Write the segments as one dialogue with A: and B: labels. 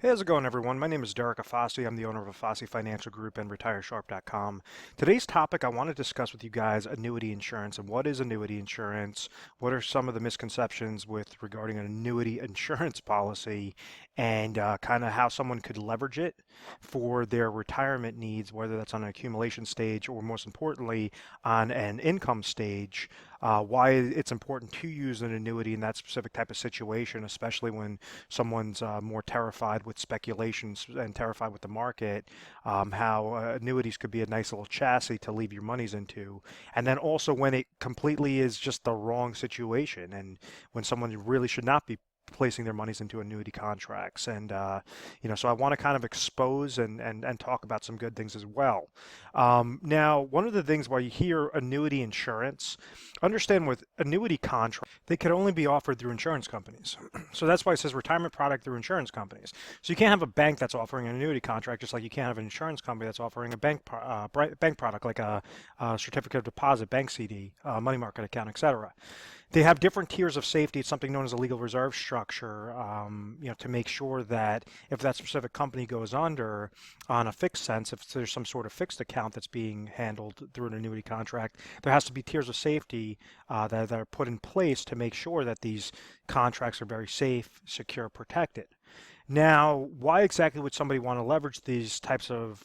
A: Hey, how's it going, everyone? My name is Derek Afasi. I'm the owner of Afasi Financial Group and RetireSharp.com. Today's topic, I want to discuss with you guys annuity insurance and what is annuity insurance, what are some of the misconceptions with regarding an annuity insurance policy, and kind of how someone could leverage it for their retirement needs, whether that's on an accumulation stage or most importantly on an income stage. Why it's important to use an annuity in that specific type of situation, especially when someone's more terrified with speculations and terrified with the market, how annuities could be a nice little chassis to leave your monies into. And then also when it completely is just the wrong situation and when someone really should not be placing their monies into annuity contracts. And, so I want to kind of expose and talk about some good things as well. Now, one of the things why you hear annuity insurance, understand with annuity contracts, they could only be offered through insurance companies. So that's why it says retirement product through insurance companies. So you can't have a bank that's offering an annuity contract, just like you can't have an insurance company that's offering a bank product like a certificate of deposit, bank CD, money market account, etc. They have different tiers of safety. It's something known as a legal reserve structure, to make sure that if that specific company goes under on a fixed sense, if there's some sort of fixed account that's being handled through an annuity contract, there has to be tiers of safety that are put in place to make sure that these contracts are very safe, secure, protected. Now, why exactly would somebody want to leverage these types of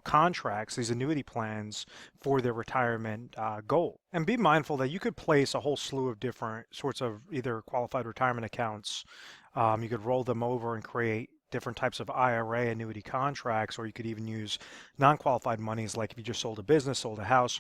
A: contracts, these annuity plans for their retirement goal? And be mindful that you could place a whole slew of different sorts of either qualified retirement accounts. You could roll them over and create different types of IRA annuity contracts, or you could even use non-qualified monies, like if you just sold a business, sold a house,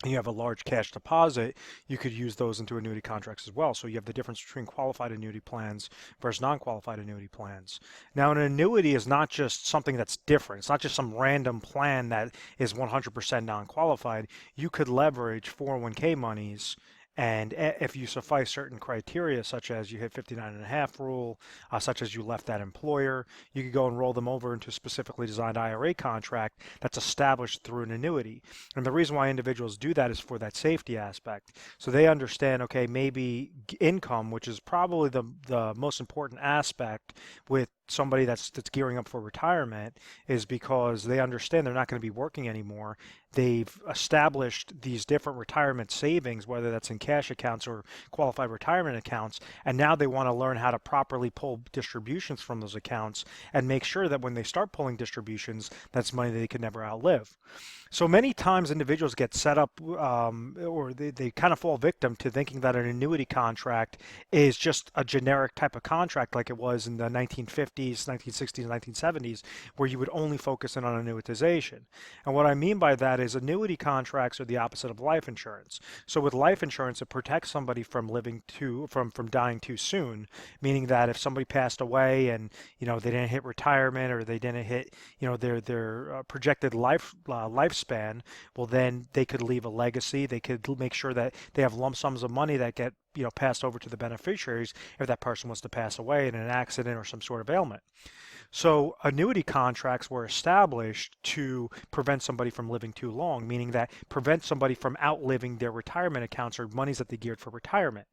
A: and you have a large cash deposit, you could use those into annuity contracts as well. So you have the difference between qualified annuity plans versus non-qualified annuity plans. Now, an annuity is not just something that's different. It's not just some random plan that is 100% non-qualified. You could leverage 401k monies, and if you suffice certain criteria, such as you hit 59.5 rule, such as you left that employer, you could go and roll them over into a specifically designed IRA contract that's established through an annuity. And the reason why individuals do that is for that safety aspect. So they understand, okay, maybe income, which is probably the most important aspect with somebody that's gearing up for retirement, is because they understand they're not going to be working anymore. They've established these different retirement savings, whether that's in cash accounts or qualified retirement accounts, and now they want to learn how to properly pull distributions from those accounts and make sure that when they start pulling distributions, that's money that they can never outlive. So many times individuals get set up or they kind of fall victim to thinking that an annuity contract is just a generic type of contract like it was in the 1950s, 1960s, 1970s, where you would only focus in on annuitization. And what I mean by that is annuity contracts are the opposite of life insurance. So with life insurance, it protects somebody from from dying too soon, meaning that if somebody passed away and they didn't hit retirement or they didn't hit their projected lifespan, well, then they could leave a legacy. They could make sure that they have lump sums of money that get passed over to the beneficiaries if that person was to pass away in an accident or some sort of ailment. So annuity contracts were established to prevent somebody from living too long, meaning that prevent somebody from outliving their retirement accounts or monies that they geared for retirement.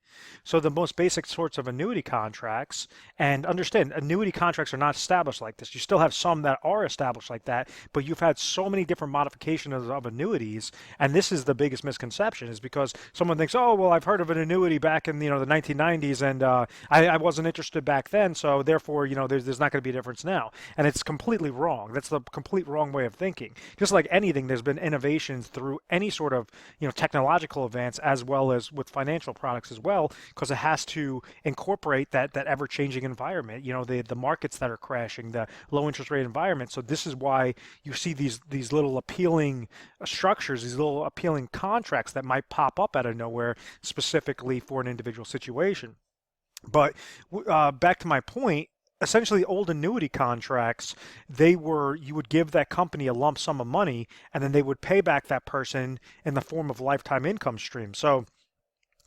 A: So the most basic sorts of annuity contracts, and understand, annuity contracts are not established like this. You still have some that are established like that, but you've had so many different modifications of annuities, and this is the biggest misconception, is because someone thinks, oh, well, I've heard of an annuity back in the 1990s, and I wasn't interested back then, so therefore there's not going to be a difference now. And it's completely wrong. That's the complete wrong way of thinking. Just like anything, there's been innovations through any sort of technological advance, as well as with financial products as well, because it has to incorporate that ever-changing environment, the markets that are crashing, the low interest rate environment. So this is why you see these little appealing structures, these little appealing contracts that might pop up out of nowhere specifically for an individual situation. But back to my point, essentially old annuity contracts, you would give that company a lump sum of money, and then they would pay back that person in the form of lifetime income stream. So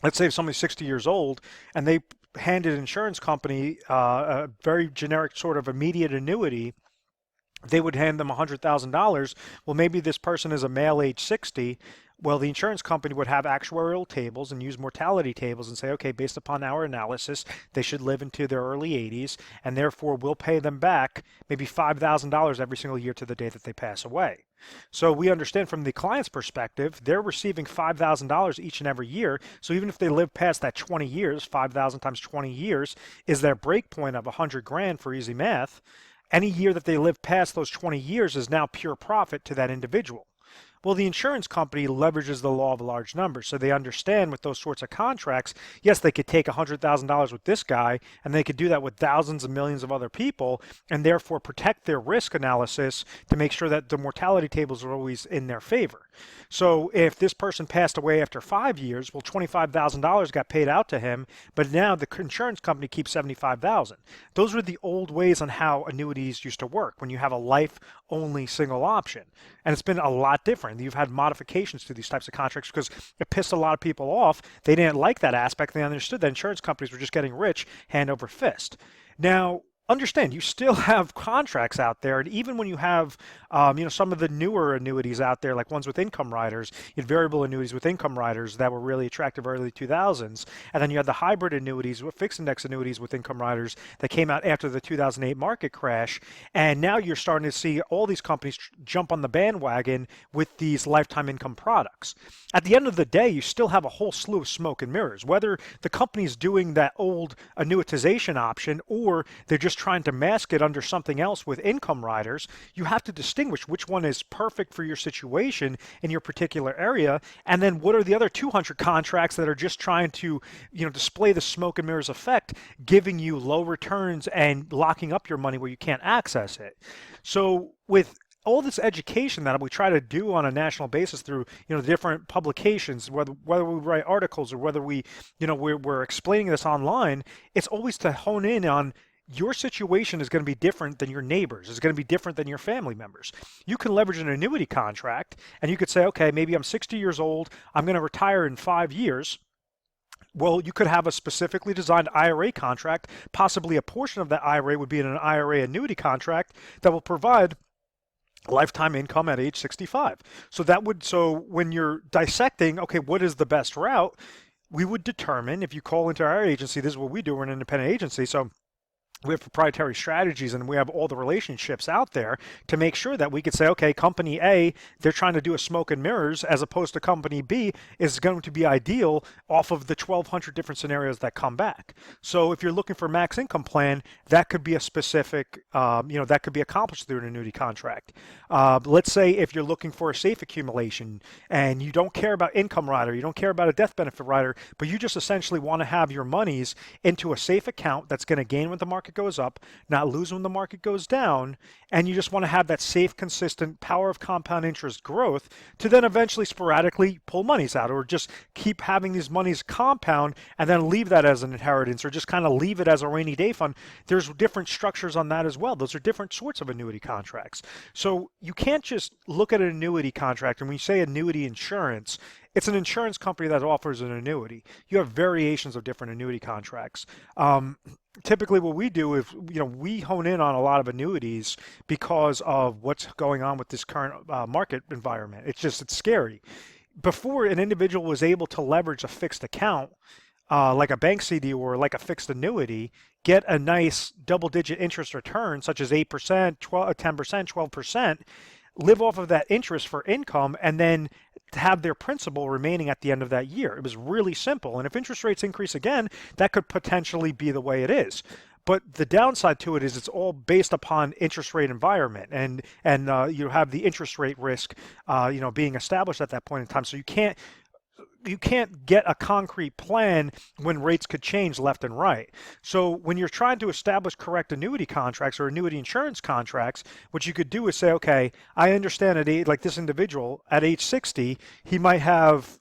A: let's say if somebody's 60 years old and they handed an insurance company a very generic sort of immediate annuity, they would hand them $100,000. Well, maybe this person is a male age 60. Well, the insurance company would have actuarial tables and use mortality tables and say, okay, based upon our analysis, they should live into their early 80s, and therefore we'll pay them back maybe $5,000 every single year to the day that they pass away. So we understand from the client's perspective, they're receiving $5,000 each and every year. So even if they live past that 20 years, 5,000 times 20 years is their break point of 100 grand for easy math. Any year that they live past those 20 years is now pure profit to that individual. Well, the insurance company leverages the law of large numbers, so they understand with those sorts of contracts, yes, they could take $100,000 with this guy, and they could do that with thousands and millions of other people, and therefore protect their risk analysis to make sure that the mortality tables are always in their favor. So if this person passed away after 5 years, well, $25,000 got paid out to him, but now the insurance company keeps $75,000. Those were the old ways on how annuities used to work when you have a life-only single option, and it's been a lot different. You've had modifications to these types of contracts because it pissed a lot of people off. They didn't like that aspect. They understood that insurance companies were just getting rich hand over fist. Now, understand, you still have contracts out there, and even when you have, some of the newer annuities out there, like ones with income riders, you had variable annuities with income riders that were really attractive early 2000s, and then you had the hybrid annuities, fixed index annuities with income riders that came out after the 2008 market crash, and now you're starting to see all these companies jump on the bandwagon with these lifetime income products. At the end of the day, you still have a whole slew of smoke and mirrors, whether the company's doing that old annuitization option or they're just trying to mask it under something else with income riders. You have to distinguish which one is perfect for your situation in your particular area, and then what are the other 200 contracts that are just trying to, display the smoke and mirrors effect, giving you low returns and locking up your money where you can't access it. So with all this education that we try to do on a national basis through different publications, whether we write articles or whether we're explaining this online, it's always to hone in on your situation is going to be different than your neighbors. It's going to be different than your family members. You can leverage an annuity contract and you could say, okay, maybe I'm 60 years old. I'm going to retire in 5 years. Well, you could have a specifically designed IRA contract. Possibly a portion of that IRA would be in an IRA annuity contract that will provide lifetime income at age 65. So when you're dissecting, okay, what is the best route? We would determine, if you call into our agency, this is what we do, we're an independent agency, so we have proprietary strategies and we have all the relationships out there to make sure that we could say, okay, company A, they're trying to do a smoke and mirrors, as opposed to company B is going to be ideal off of the 1,200 different scenarios that come back. So if you're looking for max income plan, that could be a specific, that could be accomplished through an annuity contract. Let's say if you're looking for a safe accumulation and you don't care about income rider, you don't care about a death benefit rider, but you just essentially want to have your monies into a safe account that's going to gain when the market goes up, not lose when the market goes down, and you just want to have that safe, consistent power of compound interest growth to then eventually sporadically pull monies out, or just keep having these monies compound and then leave that as an inheritance, or just kind of leave it as a rainy day fund. There's different structures on that as well. Those are different sorts of annuity contracts. So you can't just look at an annuity contract, and when you say annuity insurance, it's an insurance company that offers an annuity. You have variations of different annuity contracts. Typically what we do is, we hone in on a lot of annuities because of what's going on with this current market environment. It's scary. Before, an individual was able to leverage a fixed account, like a bank CD or like a fixed annuity, get a nice double-digit interest return, such as 8%, 10%, 12%, live off of that interest for income, and then have their principal remaining at the end of that year. It was really simple. And if interest rates increase again, that could potentially be the way it is. But the downside to it is it's all based upon interest rate environment, and you have the interest rate risk, being established at that point in time. So you can't get a concrete plan when rates could change left and right. So when you're trying to establish correct annuity contracts or annuity insurance contracts, what you could do is say, okay, I understand like this individual at age 60, he might have,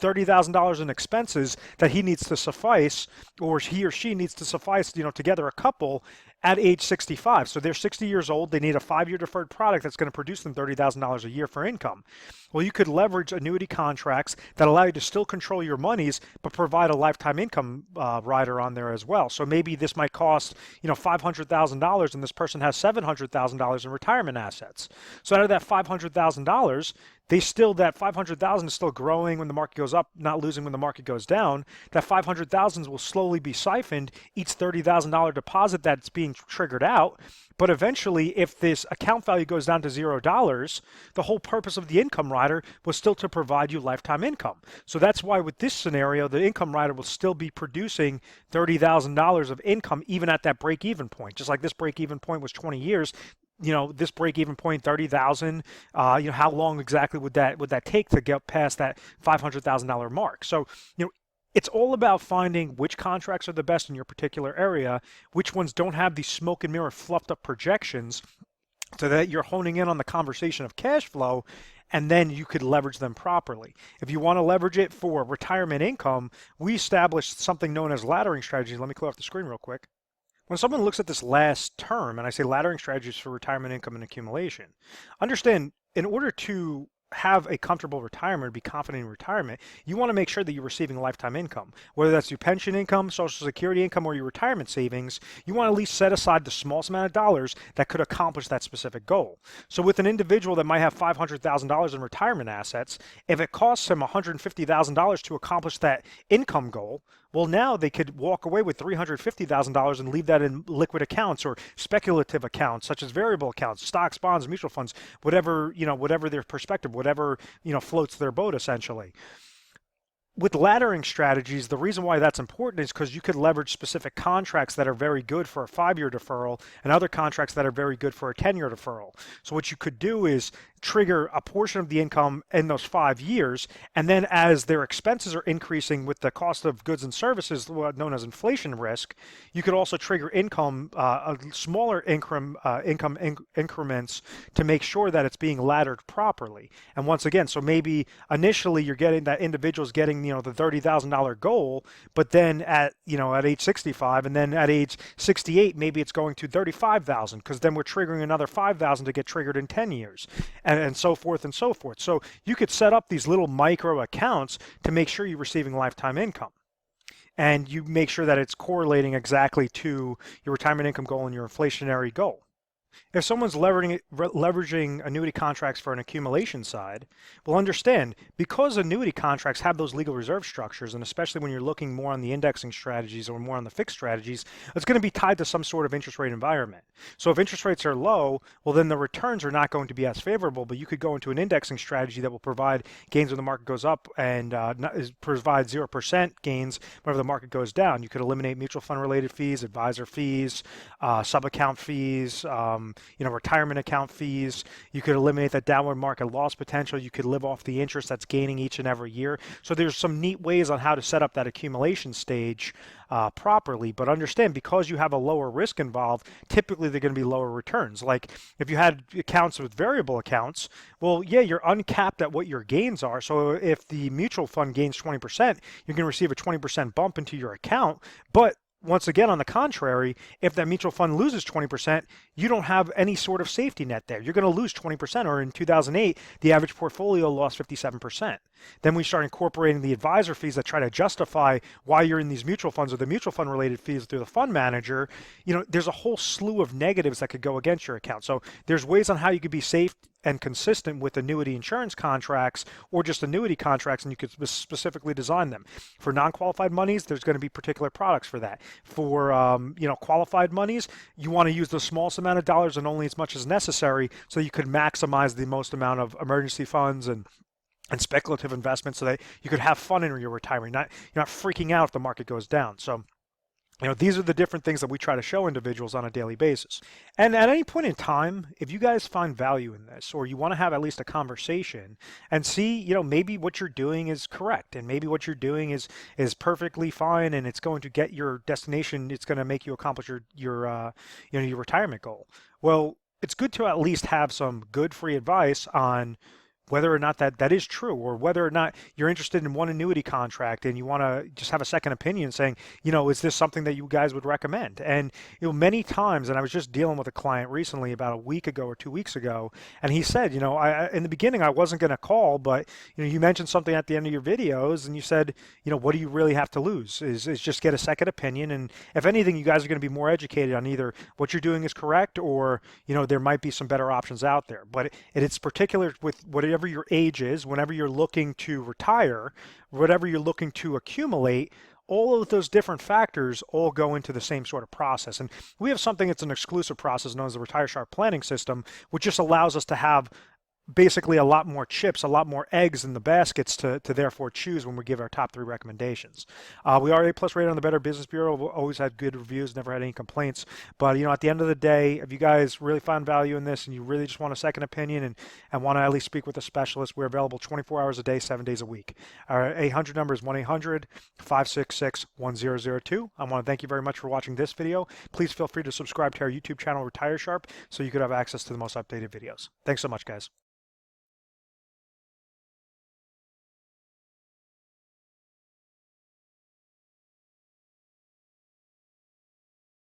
A: $30,000 in expenses that he needs to suffice, or he or she needs to suffice, together a couple at age 65. So they're 60 years old. They need a 5-year deferred product that's going to produce them $30,000 a year for income. Well, you could leverage annuity contracts that allow you to still control your monies, but provide a lifetime income rider on there as well. So maybe this might cost, $500,000, and this person has $700,000 in retirement assets. So out of that $500,000, they still, that 500,000 is still growing when the market goes up, not losing when the market goes down. That 500,000 will slowly be siphoned, each $30,000 deposit that's being triggered out. But eventually, if this account value goes down to $0, the whole purpose of the income rider was still to provide you lifetime income. So that's why with this scenario, the income rider will still be producing $30,000 of income even at that break-even point. Just like this break-even point was 20 years, this break-even point, 30,000. How long exactly would that take to get past that $500,000 mark? So, it's all about finding which contracts are the best in your particular area, which ones don't have these smoke and mirror fluffed up projections, so that you're honing in on the conversation of cash flow, and then you could leverage them properly. If you want to leverage it for retirement income, we established something known as laddering strategies. Let me clear off the screen real quick. When someone looks at this last term, and I say laddering strategies for retirement income and accumulation, understand, in order to have a comfortable retirement, be confident in retirement, you want to make sure that you're receiving lifetime income. Whether that's your pension income, Social Security income, or your retirement savings, you want to at least set aside the smallest amount of dollars that could accomplish that specific goal. So with an individual that might have $500,000 in retirement assets, if it costs him $150,000 to accomplish that income goal, well, now they could walk away with $350,000 and leave that in liquid accounts or speculative accounts, such as variable accounts, stocks, bonds, mutual funds, whatever their perspective, whatever floats their boat, essentially. With laddering strategies, the reason why that's important is because you could leverage specific contracts that are very good for a 5-year deferral and other contracts that are very good for a 10-year deferral. So what you could do is trigger a portion of the income in those 5 years, and then as their expenses are increasing with the cost of goods and services, known as inflation risk, you could also trigger income, smaller income increments to make sure that it's being laddered properly. And once again, so maybe initially you're getting that individual's getting the $30,000 goal, but then at age 65, and then at age 68, maybe it's going to 35,000, because then we're triggering another 5,000 to get triggered in 10 years. And so forth and so forth. So you could set up these little micro accounts to make sure you're receiving lifetime income. And you make sure that it's correlating exactly to your retirement income goal and your inflationary goal. If someone's leveraging annuity contracts for an accumulation side, well, understand, because annuity contracts have those legal reserve structures, and especially when you're looking more on the indexing strategies or more on the fixed strategies, it's going to be tied to some sort of interest rate environment. So if interest rates are low, well, then the returns are not going to be as favorable, but you could go into an indexing strategy that will provide gains when the market goes up and provide 0% gains whenever the market goes down. You could eliminate mutual fund related fees, advisor fees, sub-account fees, retirement account fees. You could eliminate that downward market loss potential. You could live off the interest that's gaining each and every year. So there's some neat ways on how to set up that accumulation stage properly. But understand, because you have a lower risk involved, typically they're going to be lower returns. Like if you had accounts with variable accounts, well, yeah, you're uncapped at what your gains are. So if the mutual fund gains 20%, you're going to receive a 20% bump into your account. But once again, on the contrary, if that mutual fund loses 20%, you don't have any sort of safety net there. You're going to lose 20%, or in 2008, the average portfolio lost 57%. Then we start incorporating the advisor fees that try to justify why you're in these mutual funds, or the mutual fund related fees through the fund manager. There's a whole slew of negatives that could go against your account. So there's ways on how you could be safe and consistent with annuity insurance contracts or just annuity contracts, and you could specifically design them. For non-qualified monies, there's going to be particular products for that. For qualified monies, you want to use the smallest amount of dollars and only as much as necessary, so you could maximize the most amount of emergency funds and speculative investments, so that you could have fun in your retirement. You're not freaking out if the market goes down. So these are the different things that we try to show individuals on a daily basis. And at any point in time, if you guys find value in this, or you want to have at least a conversation and see, maybe what you're doing is correct, and maybe what you're doing is perfectly fine, and it's going to get your destination, it's going to make you accomplish your retirement goal. Well, it's good to at least have some good free advice on whether or not that is true, or whether or not you're interested in one annuity contract and you want to just have a second opinion saying, is this something that you guys would recommend? And, many times, and I was just dealing with a client recently about a week ago or 2 weeks ago, and he said, in the beginning, I wasn't going to call, but, you mentioned something at the end of your videos, and you said, what do you really have to lose is just get a second opinion. And if anything, you guys are going to be more educated on either what you're doing is correct, or, there might be some better options out there. But it's particular with whatever whatever your age is, whenever you're looking to retire, whatever you're looking to accumulate, all of those different factors all go into the same sort of process. And we have something that's an exclusive process known as the Retire Sharp Planning System, which just allows us to have basically a lot more chips, a lot more eggs in the baskets to therefore choose when we give our top 3 recommendations. We are A+ rated on the Better Business Bureau. We've always had good reviews, never had any complaints. But at the end of the day, if you guys really find value in this and you really just want a second opinion and want to at least speak with a specialist, we're available 24 hours a day, 7 days a week. Our 800 number is 1-800-566-1002. I want to thank you very much for watching this video. Please feel free to subscribe to our YouTube channel, Retire Sharp, so you could have access to the most updated videos. Thanks so much, guys.